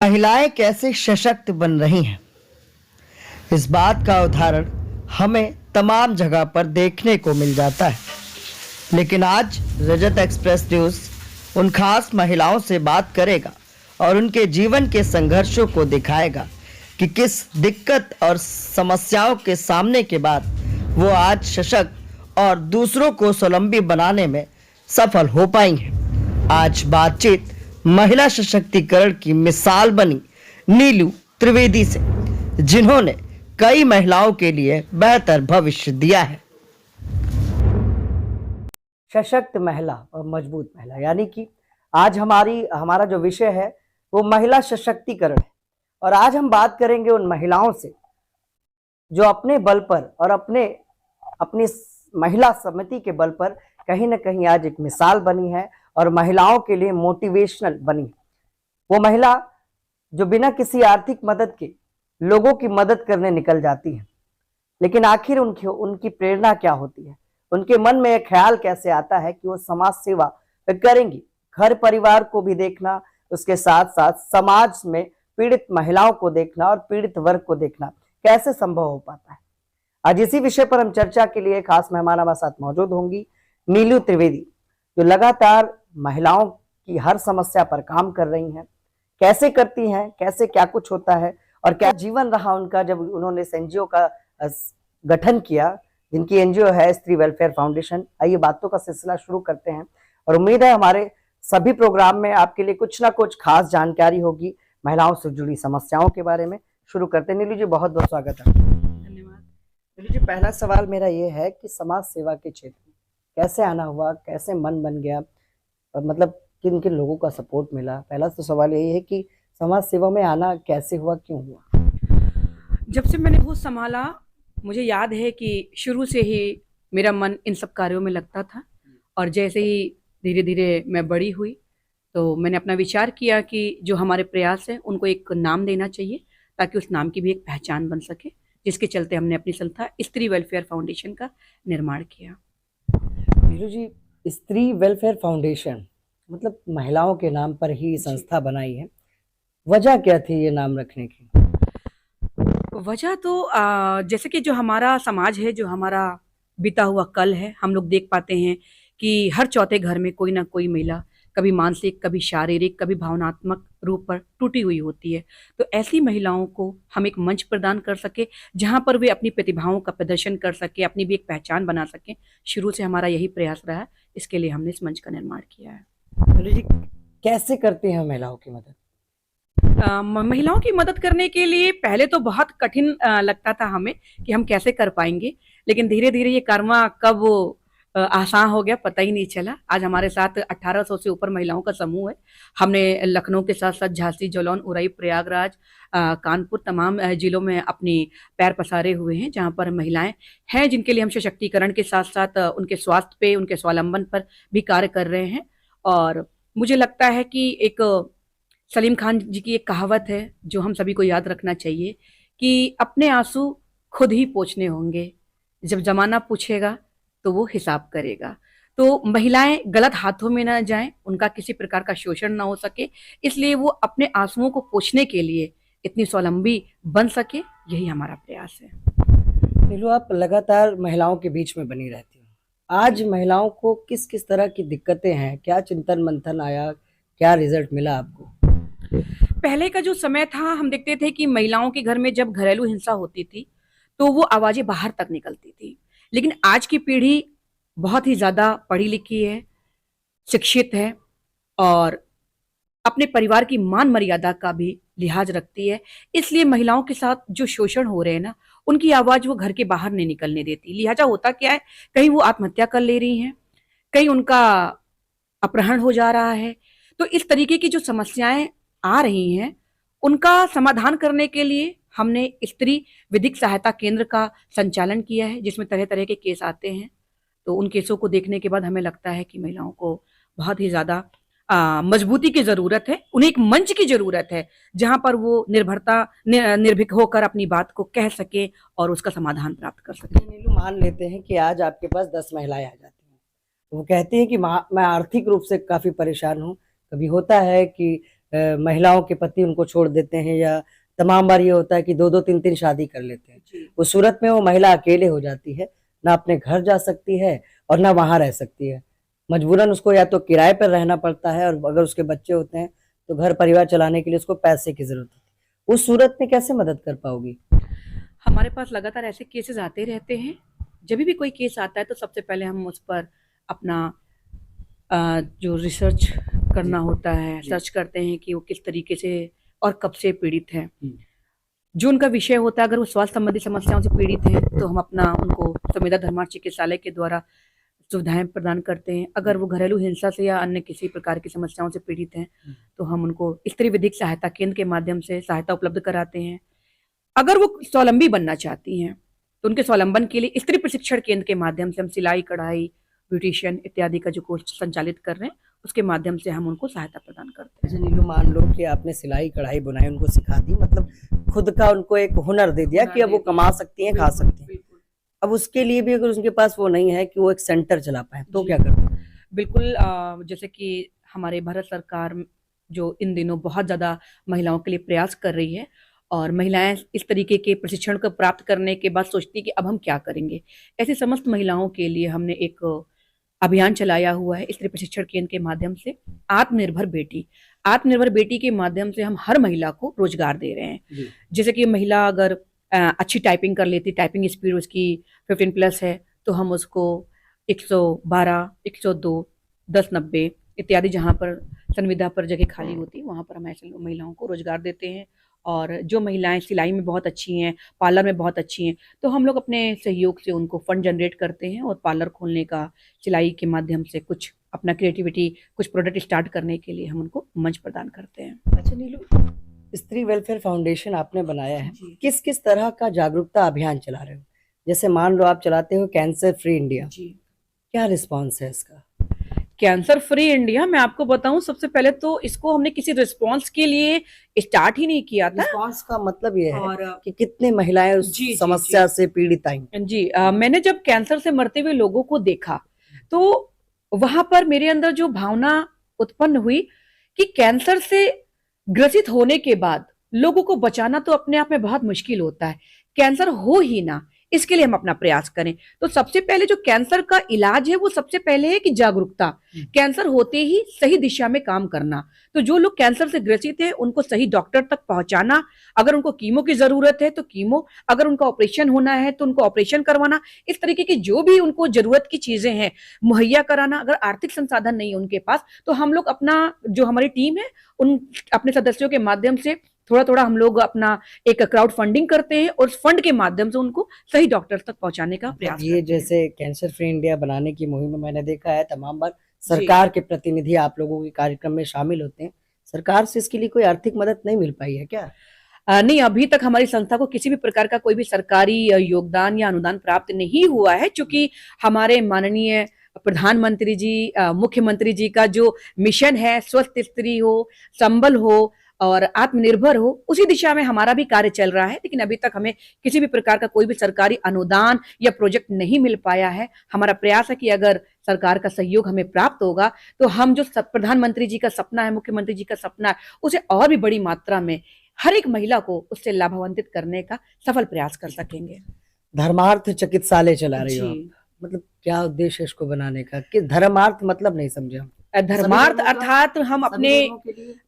महिलाएं कैसे सशक्त बन रही हैं, इस बात का उदाहरण हमें तमाम जगह पर देखने को मिल जाता है। लेकिन आज रजत एक्सप्रेस न्यूज़ उन खास महिलाओं से बात करेगा और उनके जीवन के संघर्षों को दिखाएगा कि किस दिक्कत और समस्याओं के सामने के बाद वो आज सशक्त और दूसरों को स्वावलंबी बनाने में सफल हो पाई हैं। आज बातचीत महिला सशक्तिकरण की मिसाल बनी नीलू त्रिवेदी से, जिन्होंने कई महिलाओं के लिए बेहतर भविष्य दिया है। सशक्त महिला और मजबूत महिला, यानी कि आज हमारा जो विषय है वो महिला सशक्तिकरण है। और आज हम बात करेंगे उन महिलाओं से जो अपने बल पर और अपनी महिला समिति के बल पर कहीं ना कहीं आज एक मिसाल बनी है और महिलाओं के लिए मोटिवेशनल बनी। वो महिला जो बिना किसी आर्थिक मदद के लोगों की मदद करने निकल जाती है, लेकिन आखिर उनकी प्रेरणा क्या होती है, उनके मन में एक ख्याल कैसे आता है कि वो समाज सेवा करेंगी। घर परिवार को भी देखना, उसके साथ साथ समाज में पीड़ित महिलाओं को देखना और पीड़ित वर्ग को देखना कैसे संभव हो पाता है। आज इसी विषय पर हम चर्चा के लिए खास मेहमान हमारे साथ मौजूद होंगी, नीलू त्रिवेदी, जो लगातार महिलाओं की हर समस्या पर काम कर रही हैं। कैसे करती हैं, कैसे क्या कुछ होता है और क्या जीवन रहा उनका जब उन्होंने इस एनजीओ का गठन किया, जिनकी एनजीओ है स्त्री वेलफेयर फाउंडेशन। आइए बातों का सिलसिला शुरू करते हैं और उम्मीद है हमारे सभी प्रोग्राम में आपके लिए कुछ ना कुछ खास जानकारी होगी महिलाओं से जुड़ी समस्याओं के बारे में। शुरू करते हैं। नीलू जी, बहुत बहुत स्वागत है। धन्यवाद। नीलू जी, पहला सवाल मेरा ये है कि समाज सेवा के क्षेत्र में कैसे आना हुआ, कैसे मन बन गया, और मतलब किन किन लोगों का सपोर्ट मिला। पहला तो सवाल यही है कि समाज सेवा में आना कैसे हुआ, क्यों हुआ? जब से मैंने होश संभाला, मुझे याद है कि शुरू से ही मेरा मन इन सब कार्यों में लगता था। और जैसे ही धीरे धीरे मैं बड़ी हुई तो मैंने अपना विचार किया कि जो हमारे प्रयास हैं उनको एक नाम देना चाहिए, ताकि उस नाम की भी एक पहचान बन सके, जिसके चलते हमने अपनी संस्था स्त्री वेलफेयर फाउंडेशन का निर्माण किया। नीलू जी, स्त्री वेलफेयर फाउंडेशन मतलब महिलाओं के नाम पर ही संस्था बनाई है, वजह क्या थी ये नाम रखने की? वजह तो जैसे कि जो हमारा समाज है, जो हमारा बीता हुआ कल है, हम लोग देख पाते हैं कि हर चौथे घर में कोई ना कोई महिला कभी मानसिक, कभी शारीरिक, कभी भावनात्मक रूप पर टूटी हुई होती है। तो ऐसी महिलाओं को हम एक मंच प्रदान कर सके, जहां पर वे अपनी प्रतिभाओं का प्रदर्शन कर सके, अपनी भी एक पहचान बना सके। शुरू से हमारा यही प्रयास रहा है, इसके लिए हमने इस मंच का निर्माण किया है। नीलू जी, कैसे करते हैं महिलाओं की मदद? महिलाओं की मदद करने के लिए पहले तो बहुत कठिन लगता था हमें कि हम कैसे कर पाएंगे, लेकिन धीरे धीरे ये कर्मा कब आसान हो गया पता ही नहीं चला। आज हमारे साथ 1800 से ऊपर महिलाओं का समूह है। हमने लखनऊ के साथ साथ झांसी, जालौन, उरई, प्रयागराज, कानपुर, तमाम जिलों में अपनी पैर पसारे हुए हैं, जहां पर महिलाएं हैं जिनके लिए हम सशक्तिकरण के साथ साथ उनके स्वास्थ्य पे, उनके स्वावलंबन पर भी कार्य कर रहे हैं। और मुझे लगता है कि एक सलीम खान जी की एक कहावत है जो हम सभी को याद रखना चाहिए कि अपने आंसू खुद ही पोंछने होंगे, जब जमाना पूछेगा तो वो हिसाब करेगा। तो महिलाएं गलत हाथों में ना जाएं, उनका किसी प्रकार का शोषण ना हो सके, इसलिए वो अपने आंसुओं को पोंछने के लिए इतनी स्वावलंबी बन सके, यही हमारा प्रयास है। नीलू, आप लगातार महिलाओं के बीच में बनी रहती हो। आज महिलाओं को किस किस तरह की दिक्कतें हैं, क्या चिंतन मंथन आया, क्या रिजल्ट मिला आपको? पहले का जो समय था, हम देखते थे कि महिलाओं के घर में जब घरेलू हिंसा होती थी तो वो आवाजें बाहर तक निकलती थी। लेकिन आज की पीढ़ी बहुत ही ज्यादा पढ़ी लिखी है, शिक्षित है और अपने परिवार की मान मर्यादा का भी लिहाज रखती है। इसलिए महिलाओं के साथ जो शोषण हो रहे हैं ना, उनकी आवाज वो घर के बाहर नहीं निकलने देती। लिहाजा होता क्या है, कहीं वो आत्महत्या कर ले रही हैं, कहीं उनका अपहरण हो जा रहा है। तो इस तरीके की जो समस्याएं आ रही हैं, उनका समाधान करने के लिए हमने स्त्री विधिक सहायता केंद्र का संचालन किया है, जिसमें तरह तरह के केस आते हैं। तो उन केसों को देखने के बाद हमें लगता है कि महिलाओं को बहुत ही ज्यादा मजबूती की जरूरत है, उन्हें एक मंच की जरूरत है जहां पर वो निर्भीक होकर अपनी बात को कह सके और उसका समाधान प्राप्त कर सके। नीलू, मान लेते हैं कि आज आपके पास 10 महिलाएं आ जाती हैं, वो कहती हैं कि मैं आर्थिक रूप से काफी परेशान हूँ। कभी होता है कि महिलाओं के पति उनको छोड़ देते हैं, या तमाम बार ये होता है कि दो दो तीन तीन शादी कर लेते हैं। उस सूरत में वो महिला अकेले हो जाती है, ना अपने घर जा सकती है और ना वहां रह सकती है। मजबूरन उसको या तो किराए पर रहना पड़ता है, और अगर उसके बच्चे होते हैं तो घर परिवार चलाने के लिए उसको पैसे की जरूरत होती है। उस सूरत में कैसे मदद कर पाओगी? हमारे पास लगातार ऐसे केसेस आते रहते हैं। जब भी कोई केस आता है तो सबसे पहले हम उस पर अपना जो रिसर्च करना होता है, सर्च करते हैं कि वो किस तरीके से और कब से पीड़ित है। जो उनका विषय होता है, अगर वो स्वास्थ्य संबंधी समस्याओं से पीड़ित हैं तो हम अपना उनको संवेदा धर्मार्थ चिकित्सालय के द्वारा सुविधाएं प्रदान करते हैं। अगर वो घरेलू हिंसा से या अन्य किसी प्रकार की समस्याओं से पीड़ित हैं तो हम उनको स्त्री विधिक सहायता केंद्र के माध्यम से सहायता उपलब्ध कराते हैं। अगर वो स्वावलंबी बनना चाहती हैं तो उनके स्वावलंबन के लिए स्त्री प्रशिक्षण केंद्र के माध्यम से हम सिलाई, कढ़ाई, ब्यूटिशियन इत्यादि का जो कोर्स संचालित कर रहे हैं उसके माध्यम से हम उनको सहायता प्रदान करते हैं। अच्छा नीलू, मान लो कि आपने सिलाई, कढ़ाई, बुनाई उनको सिखा दी, मतलब खुद का उनको एक हुनर दे दिया कि अब वो कमा सकती हैं, खा सकती हैं। अब उसके लिए भी अगर उनके पास वो नहीं है कि वो एक सेंटर चला पाए, तो क्या करें? बिल्कुल, जैसे कि हमारे भारत सरकार जो इन दिनों बहुत ज़्यादा महिलाओं के लिए प्रयास कर रही है, और महिलाएं इस तरीके के प्रशिक्षण को प्राप्त करने के बाद सोचती कि अब हम क्या करेंगे। ऐसी समस्त महिलाओं के लिए हमने एक अभियान चलाया हुआ है स्त्री प्रशिक्षण केंद्र के माध्यम से, आत्मनिर्भर बेटी। आत्मनिर्भर बेटी के माध्यम से हम हर महिला को रोजगार दे रहे हैं। जैसे कि महिला अगर अच्छी टाइपिंग कर लेती, टाइपिंग स्पीड उसकी 15+ है, तो हम उसको 112, 102, 1090 इत्यादि जहाँ पर संविदा पर जगह खाली होती है वहाँ पर हम ऐसे महिलाओं को रोजगार देते हैं। और जो महिलाएं सिलाई में बहुत अच्छी हैं, पार्लर में बहुत अच्छी हैं, तो हम लोग अपने सहयोग से उनको फंड जनरेट करते हैं और पार्लर खोलने का, सिलाई के माध्यम से कुछ अपना क्रिएटिविटी, कुछ प्रोडक्ट स्टार्ट करने के लिए हम उनको मंच प्रदान करते हैं। अच्छा नीलू, स्त्री वेलफेयर फाउंडेशन आपने बनाया है, किस किस तरह का जागरूकता अभियान चला रहे हो? जैसे मान लो आप चलाते हो कैंसर फ्री इंडिया, क्या रिस्पॉन्स है इसका? कैंसर फ्री इंडिया, मैं आपको बताऊं, सबसे पहले तो इसको हमने किसी रिस्पांस के लिए स्टार्ट ही नहीं किया था। रिस्पांस का मतलब ये है कि कितने महिलाएं उस समस्या से पीड़ित आई? जी, मैंने जब कैंसर से मरते हुए लोगों को देखा तो वहां पर मेरे अंदर जो भावना उत्पन्न हुई कि कैंसर से ग्रसित होने के बाद लोगों को बचाना तो अपने आप में बहुत मुश्किल होता है, कैंसर हो ही ना, इसके लिए हम अपना प्रयास करें। तो सबसे पहले जो कैंसर का इलाज है वो सबसे पहले है कि जागरूकता, कैंसर होते ही सही दिशा में काम करना। तो जो लोग कैंसर से ग्रसित हैं उनको सही डॉक्टर तक पहुंचाना, अगर उनको कीमो की जरूरत है तो कीमो, अगर उनका ऑपरेशन होना है तो उनको ऑपरेशन करवाना, इस तरीके की जो भी उनको जरूरत की चीजें हैं मुहैया कराना। अगर आर्थिक संसाधन नहीं है उनके पास तो हम लोग अपना, जो हमारी टीम है उन अपने सदस्यों के माध्यम से थोड़ा थोड़ा हम लोग अपना एक क्राउड फंडिंग करते हैं और उस फंड के माध्यम से उनको सही डॉक्टर तक पहुंचाने का प्रयास करते हैं। ये जैसे कैंसर फ्री इंडिया बनाने की मुहिम में मैंने देखा है तमाम बार सरकार के प्रतिनिधि आप लोगों के कार्यक्रम में शामिल होते हैं, सरकार से इसके लिए कोई आर्थिक मदद नहीं मिल पाई है क्या? नहीं, अभी तक हमारी संस्था को किसी भी प्रकार का कोई भी सरकारी योगदान या अनुदान प्राप्त नहीं हुआ है, क्योंकि हमारे माननीय प्रधानमंत्री जी, मुख्यमंत्री जी का जो मिशन है स्वस्थ स्त्री हो, संबल हो और आत्मनिर्भर हो, उसी दिशा में हमारा भी कार्य चल रहा है। लेकिन अभी तक हमें किसी भी प्रकार का कोई भी सरकारी अनुदान या प्रोजेक्ट नहीं मिल पाया है। हमारा प्रयास है कि अगर सरकार का सहयोग हमें प्राप्त होगा तो हम जो प्रधानमंत्री जी का सपना है, मुख्यमंत्री जी का सपना है, उसे और भी बड़ी मात्रा में हर एक महिला को उससे लाभान्वित करने का सफल प्रयास कर सकेंगे। धर्मार्थ चिकित्सालय चला रही हो आप, मतलब क्या उद्देश्य है इसको बनाने का? कि धर्मार्थ मतलब नहीं समझे हम। धर्मार्थ अर्थात हम अपने,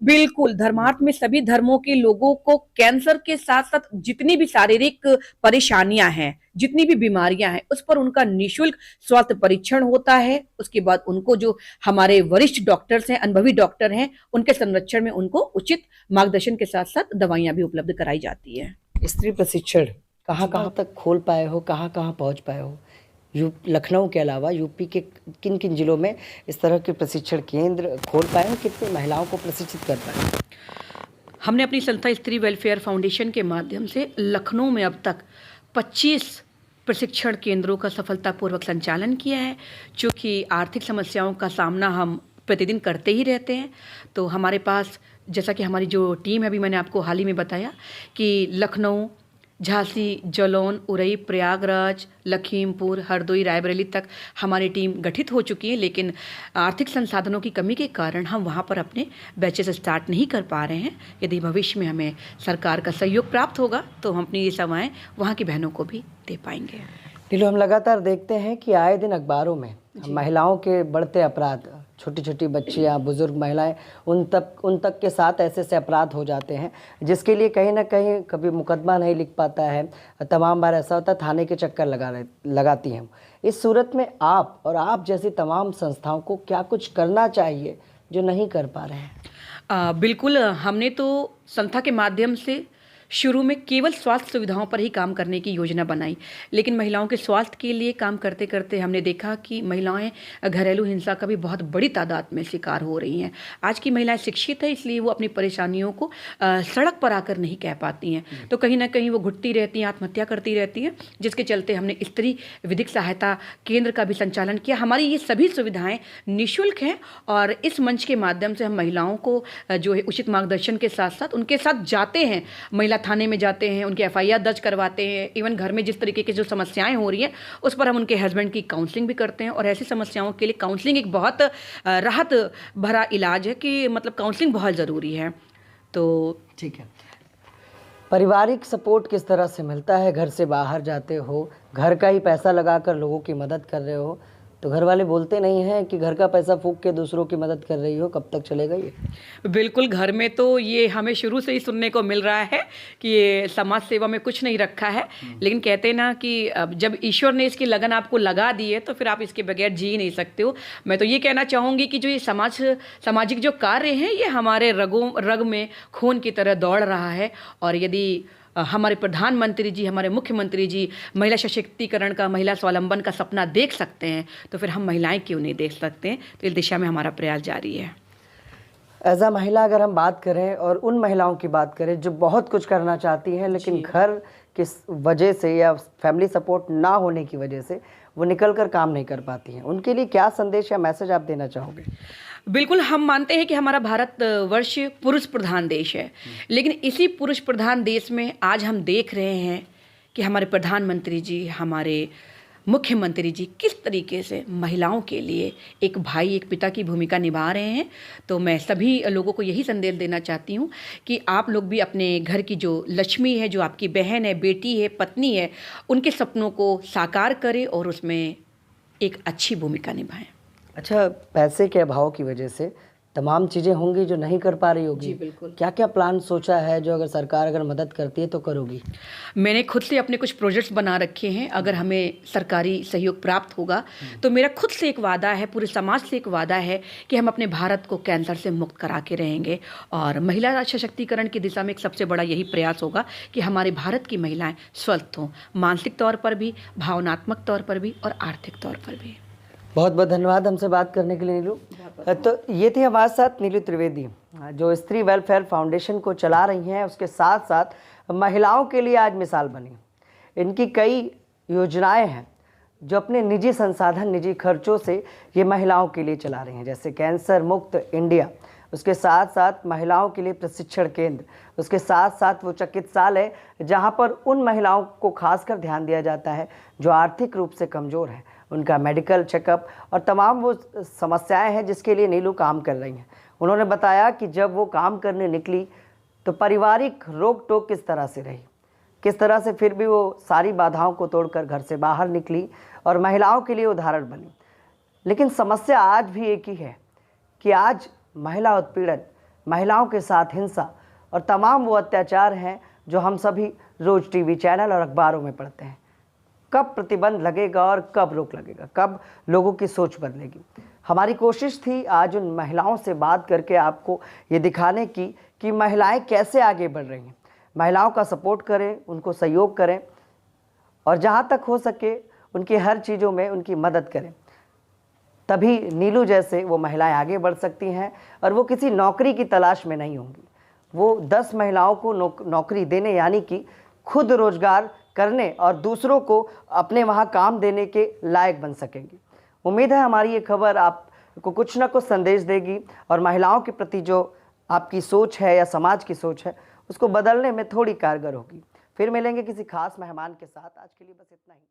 बिल्कुल, धर्मार्थ में सभी धर्मों के लोगों को कैंसर के साथ साथ जितनी भी शारीरिक परेशानियां हैं, जितनी भी बीमारियां हैं, उस पर उनका निःशुल्क स्वास्थ्य परीक्षण होता है। उसके बाद उनको जो हमारे वरिष्ठ डॉक्टर्स हैं, अनुभवी डॉक्टर हैं, उनके संरक्षण में उनको उचित मार्गदर्शन के साथ साथ दवाइयां भी उपलब्ध कराई जाती है। स्त्री प्रशिक्षण कहाँ तक खोल पाए हो, कहाँ पहुंच पाए हो? लखनऊ के अलावा यूपी के किन किन जिलों में इस तरह के प्रशिक्षण केंद्र खोल पाए हो? कितनी महिलाओं को प्रशिक्षित कर पाए? हमने अपनी संस्था स्त्री वेलफेयर फाउंडेशन के माध्यम से लखनऊ में अब तक 25 प्रशिक्षण केंद्रों का सफलतापूर्वक संचालन किया है। चूँकि आर्थिक समस्याओं का सामना हम प्रतिदिन करते ही रहते हैं, तो हमारे पास, जैसा कि हमारी जो टीम है, अभी मैंने आपको हाल ही में बताया कि लखनऊ, झांसी, जालौन, उरई, प्रयागराज, लखीमपुर, हरदोई, रायबरेली तक हमारी टीम गठित हो चुकी है, लेकिन आर्थिक संसाधनों की कमी के कारण हम वहाँ पर अपने बैचेस स्टार्ट नहीं कर पा रहे हैं। यदि भविष्य में हमें सरकार का सहयोग प्राप्त होगा तो हम अपनी ये सेवाएं वहाँ की बहनों को भी दे पाएंगे। नीलू, हम लगातार देखते हैं कि आए दिन अखबारों में महिलाओं के बढ़ते अपराध, छोटी छोटी बच्चियां, बुजुर्ग महिलाएं, उन तक के साथ ऐसे ऐसे अपराध हो जाते हैं जिसके लिए कहीं ना कहीं कभी मुकदमा नहीं लिख पाता है। तमाम बार ऐसा होता है थाने के चक्कर लगाती हैं। इस सूरत में आप जैसी तमाम संस्थाओं को क्या कुछ करना चाहिए जो नहीं कर पा रहे हैं? बिल्कुल, हमने तो संस्था के माध्यम से शुरू में केवल स्वास्थ्य सुविधाओं पर ही काम करने की योजना बनाई, लेकिन महिलाओं के स्वास्थ्य के लिए काम करते करते हमने देखा कि महिलाएं घरेलू हिंसा का भी बहुत बड़ी तादाद में शिकार हो रही हैं। आज की महिलाएं शिक्षित है, इसलिए वो अपनी परेशानियों को सड़क पर आकर नहीं कह पाती हैं, तो कहीं ना कहीं वो घुटती रहती हैं, आत्महत्या करती रहती हैं, जिसके चलते हमने स्त्री विधिक सहायता केंद्र का भी संचालन किया। हमारी ये सभी सुविधाएं निःशुल्क हैं और इस मंच के माध्यम से हम महिलाओं को जो है उचित मार्गदर्शन के साथ साथ उनके साथ जाते हैं, महिला थाने में जाते हैं, उनके एफआईआर दर्ज करवाते हैं। इवन घर में जिस तरीके की जो समस्याएं हो रही हैं उस पर हम उनके हस्बैंड की काउंसलिंग भी करते हैं, और ऐसी समस्याओं के लिए काउंसलिंग एक बहुत राहत भरा इलाज है कि मतलब काउंसलिंग बहुत ज़रूरी है। तो ठीक है, पारिवारिक सपोर्ट किस तरह से मिलता है? घर से बाहर जाते हो, घर का ही पैसा लगाकर लोगों की मदद कर रहे हो, तो घर वाले बोलते नहीं हैं कि घर का पैसा फूंक के दूसरों की मदद कर रही हो, कब तक चलेगा ये? बिल्कुल, घर में तो ये हमें शुरू से ही सुनने को मिल रहा है कि ये समाज सेवा में कुछ नहीं रखा है, लेकिन कहते हैं ना कि अब जब ईश्वर ने इसकी लगन आपको लगा दी है तो फिर आप इसके बगैर जी नहीं सकते हो। मैं तो ये कहना चाहूँगी कि जो ये सामाजिक जो कार्य हैं ये हमारे रग में खून की तरह दौड़ रहा है, और यदि हमारे प्रधानमंत्री जी, हमारे मुख्यमंत्री जी महिला सशक्तिकरण का, महिला स्वावलंबन का सपना देख सकते हैं तो फिर हम महिलाएं क्यों नहीं देख सकते हैं। तो इस दिशा में हमारा प्रयास जारी है। एज अ महिला अगर हम बात करें और उन महिलाओं की बात करें जो बहुत कुछ करना चाहती हैं लेकिन घर किस वजह से या फैमिली सपोर्ट ना होने की वजह से वो निकल कर काम नहीं कर पाती हैं, उनके लिए क्या संदेश या मैसेज आप देना चाहोगे? बिल्कुल, हम मानते हैं कि हमारा भारत वर्ष पुरुष प्रधान देश है, लेकिन इसी पुरुष प्रधान देश में आज हम देख रहे हैं कि हमारे प्रधानमंत्री जी, हमारे मुख्यमंत्री जी किस तरीके से महिलाओं के लिए एक भाई, एक पिता की भूमिका निभा रहे हैं। तो मैं सभी लोगों को यही संदेश देना चाहती हूँ कि आप लोग भी अपने घर की जो लक्ष्मी है, जो आपकी बहन है, बेटी है, पत्नी है, उनके सपनों को साकार करें और उसमें एक अच्छी भूमिका निभाएं। अच्छा, पैसे के अभाव की वजह से तमाम चीज़ें होंगी जो नहीं कर पा रही होगी। जी बिल्कुल। क्या क्या प्लान सोचा है जो अगर सरकार अगर मदद करती है तो करोगी? मैंने खुद से अपने कुछ प्रोजेक्ट्स बना रखे हैं। अगर हमें सरकारी सहयोग प्राप्त होगा तो मेरा खुद से एक वादा है, पूरे समाज से एक वादा है कि हम अपने भारत को कैंसर से मुक्त करा के रहेंगे। और महिला सशक्तिकरण की दिशा में एक सबसे बड़ा यही प्रयास होगा कि हमारे भारत की महिलाएं स्वस्थ हों, मानसिक तौर पर भी, भावनात्मक तौर पर भी और आर्थिक तौर पर भी। बहुत बहुत धन्यवाद हमसे बात करने के लिए नीलू। तो ये थी हमारे साथ नीलू त्रिवेदी, जो स्त्री वेलफेयर फाउंडेशन को चला रही हैं, उसके साथ साथ महिलाओं के लिए आज मिसाल बनी। इनकी कई योजनाएं हैं जो अपने निजी संसाधन, निजी खर्चों से ये महिलाओं के लिए चला रही हैं, जैसे कैंसर मुक्त इंडिया, उसके साथ साथ महिलाओं के लिए प्रशिक्षण केंद्र, उसके साथ साथ वो चिकित्सालय जहाँ पर उन महिलाओं को खासकर ध्यान दिया जाता है जो आर्थिक रूप से कमज़ोर हैं, उनका मेडिकल चेकअप और तमाम वो समस्याएं हैं जिसके लिए नीलू काम कर रही हैं। उन्होंने बताया कि जब वो काम करने निकली तो पारिवारिक रोक टोक किस तरह से रही, किस तरह से फिर भी वो सारी बाधाओं को तोड़कर घर से बाहर निकली और महिलाओं के लिए उदाहरण बनी। लेकिन समस्या आज भी एक ही है कि आज महिला उत्पीड़न, महिलाओं के साथ हिंसा और तमाम वो अत्याचार हैं जो हम सभी रोज़ टीवी चैनल और अखबारों में पढ़ते हैं। कब प्रतिबंध लगेगा और कब रोक लगेगा, कब लोगों की सोच बदलेगी? हमारी कोशिश थी आज उन महिलाओं से बात करके आपको ये दिखाने की कि महिलाएं कैसे आगे बढ़ रही हैं। महिलाओं का सपोर्ट करें, उनको सहयोग करें और जहाँ तक हो सके उनकी हर चीज़ों में उनकी मदद करें, तभी नीलू जैसे वो महिलाएं आगे बढ़ सकती हैं और वो किसी नौकरी की तलाश में नहीं होंगी। वो 10 महिलाओं को नौकरी देने यानी कि खुद रोजगार करने और दूसरों को अपने वहाँ काम देने के लायक बन सकेंगी। उम्मीद है हमारी ये खबर आपको कुछ ना कुछ संदेश देगी और महिलाओं के प्रति जो आपकी सोच है या समाज की सोच है उसको बदलने में थोड़ी कारगर होगी। फिर मिलेंगे किसी खास मेहमान के साथ। आज के लिए बस इतना ही।